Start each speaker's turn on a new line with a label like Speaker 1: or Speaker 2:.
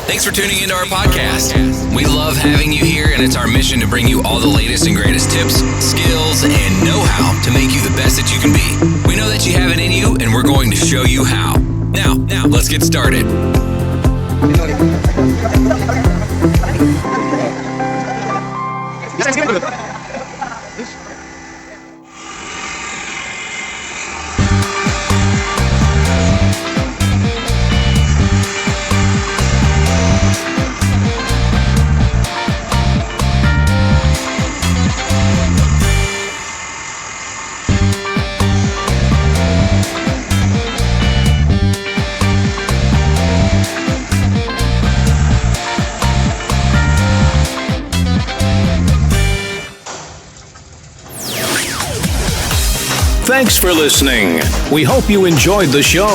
Speaker 1: Thanks for tuning into our podcast. We love having you here, and it's our mission to bring you all the latest and greatest tips, skills, and know-how to make you the best that you can be. We know that you have it in you, and we're going to show you how. Now, let's get started.
Speaker 2: Thanks for listening. We hope you enjoyed the show.